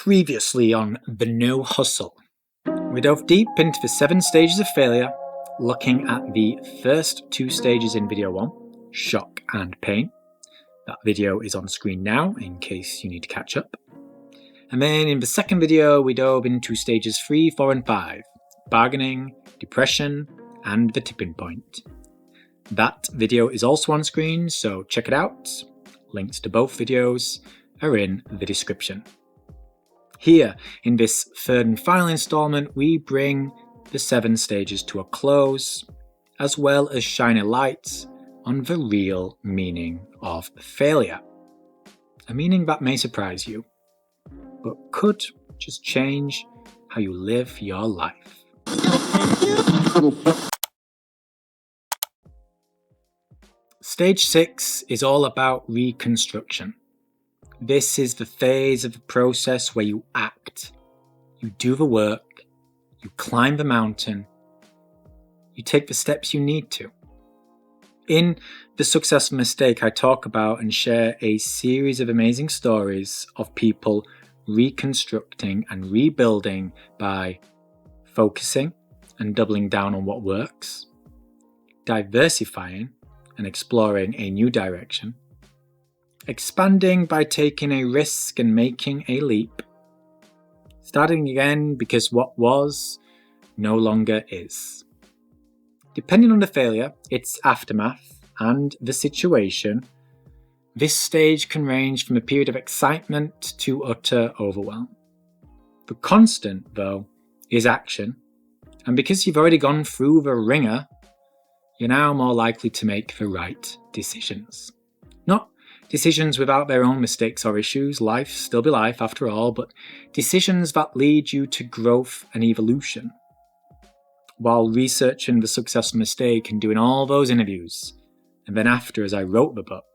Previously on The No Hustle, we dove deep into the 7 stages of failure, looking at the first 2 stages in video 1, shock and pain. That video is on screen now in case you need to catch up. And then in the second video, we dove into stages 3, 4 and 5, bargaining, depression, and the tipping point. That video is also on screen, so check it out. Links to both videos are in the description. Here, in this third and final installment, we bring the 7 stages to a close, as well as shine a light on the real meaning of failure. A meaning that may surprise you, but could just change how you live your life. Stage 6 is all about reconstruction. This is the phase of the process where you act, you do the work, you climb the mountain, you take the steps you need to. In The Successful Mistake, I talk about and share a series of amazing stories of people reconstructing and rebuilding by focusing and doubling down on what works, diversifying and exploring a new direction, expanding by taking a risk and making a leap, starting again because what was no longer is. Depending on the failure, its aftermath, and the situation, this stage can range from a period of excitement to utter overwhelm. The constant, though, is action, and because you've already gone through the ringer, you're now more likely to make the right decisions. Not decisions without their own mistakes or issues, life still be life after all, but decisions that lead you to growth and evolution. While researching The Successful Mistake and doing all those interviews, and then after as I wrote the book,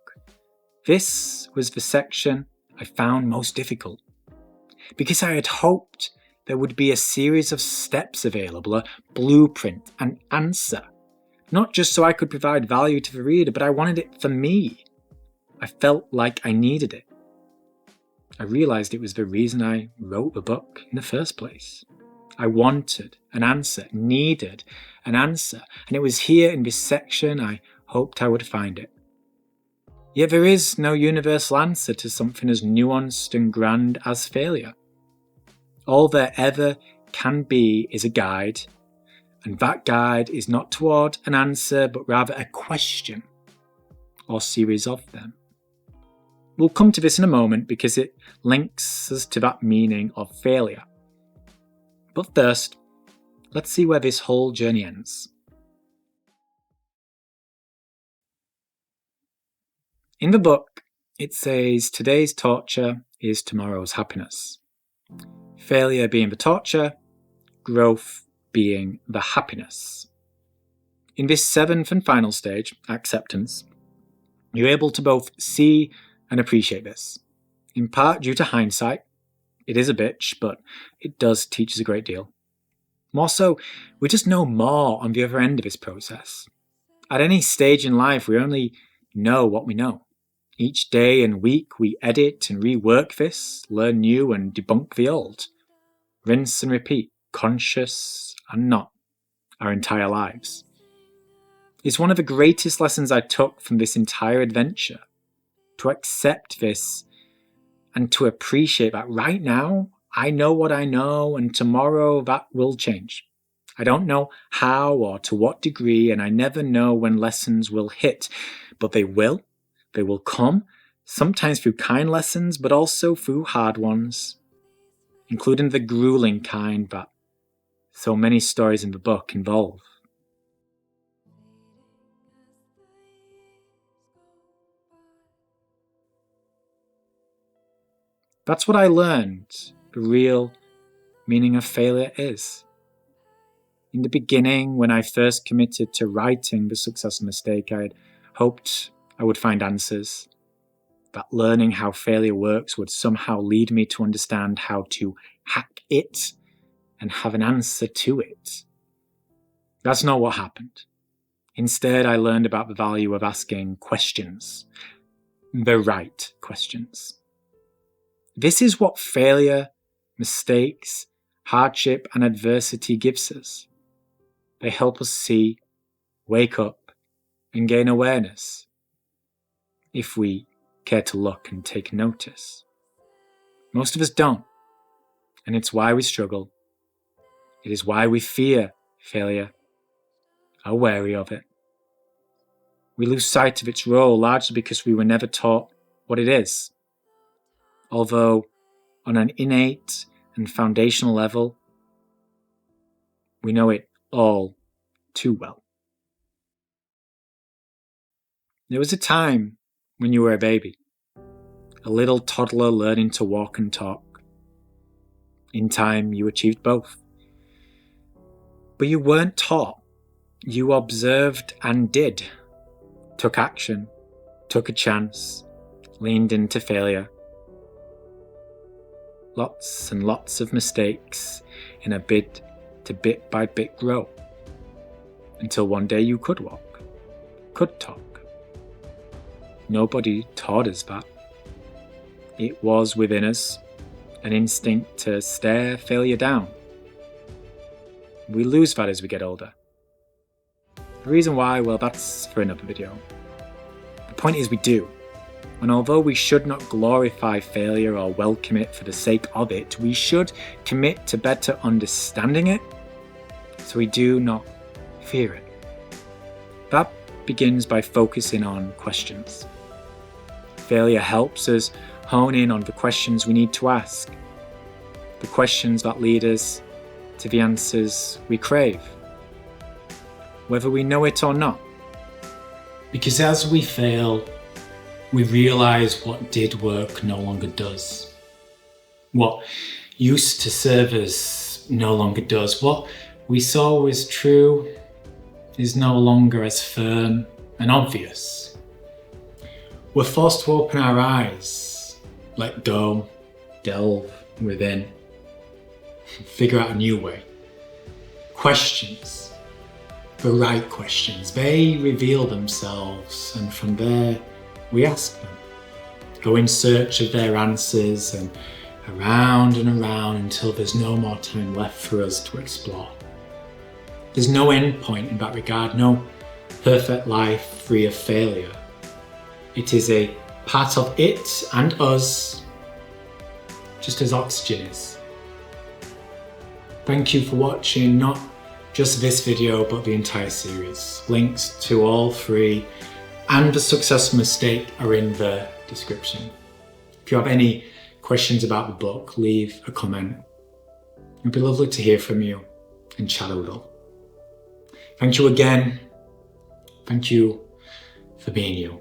this was the section I found most difficult. Because I had hoped there would be a series of steps available, a blueprint, an answer. Not just so I could provide value to the reader, but I wanted it for me. I felt like I needed it. I realized it was the reason I wrote the book in the first place. I wanted an answer, needed an answer, and it was here in this section I hoped I would find it. Yet there is no universal answer to something as nuanced and grand as failure. All there ever can be is a guide, and that guide is not toward an answer, but rather a question, or series of them. We'll come to this in a moment because it links us to that meaning of failure. But first, let's see where this whole journey ends. In the book, it says today's torture is tomorrow's happiness. Failure being the torture, growth being the happiness. In this 7th and final stage, acceptance, you're able to both see and appreciate this. In part due to hindsight, it is a bitch, but it does teach us a great deal. More so, we just know more on the other end of this process. At any stage in life, we only know what we know. Each day and week, we edit and rework this, learn new and debunk the old. Rinse and repeat, conscious and not, our entire lives. It's one of the greatest lessons I took from this entire adventure. To accept this and to appreciate that right now, I know what I know, and tomorrow that will change. I don't know how or to what degree, and I never know when lessons will hit, but they will. They will come, sometimes through kind lessons, but also through hard ones, including the grueling kind that so many stories in the book involve. That's what I learned the real meaning of failure is. In the beginning, when I first committed to writing The Successful Mistake, I had hoped I would find answers, that learning how failure works would somehow lead me to understand how to hack it and have an answer to it. That's not what happened. Instead, I learned about the value of asking questions, the right questions. This is what failure mistakes, hardship, and adversity gives us. They help us see, wake up, and gain awareness, if we care to look and take notice. Most of us don't, and it's why we struggle. It is why we fear failure, are wary of it. We lose sight of its role largely because we were never taught what it is. Although, on an innate and foundational level, we know it all too well. There was a time when you were a baby, a little toddler learning to walk and talk. In time, you achieved both. But you weren't taught. You observed and did. Took action, took a chance, leaned into failure. Lots and lots of mistakes in a bid to bit by bit grow. Until one day you could walk, could talk. Nobody taught us that. It was within us, an instinct to stare failure down. We lose that as we get older. The reason why, well, that's for another video. The point is we do. And although we should not glorify failure or welcome it for the sake of it, we should commit to better understanding it so we do not fear it. That begins by focusing on questions. Failure helps us hone in on the questions we need to ask, the questions that lead us to the answers we crave, whether we know it or not. Because as we fail, we realise what did work no longer does. What used to serve us no longer does. What we saw was true is no longer as firm and obvious. We're forced to open our eyes, let go, delve within, figure out a new way. Questions, the right questions, they reveal themselves, and from there we ask them. Go in search of their answers and around until there's no more time left for us to explore. There's no end point in that regard, no perfect life free of failure. It is a part of it and us, just as oxygen is. Thank you for watching not just this video, but the entire series. Links to all three and the success mistake are in the description. If you have any questions about the book, leave a comment. It'd be lovely to hear from you and chat a little. Thank you again. Thank you for being you.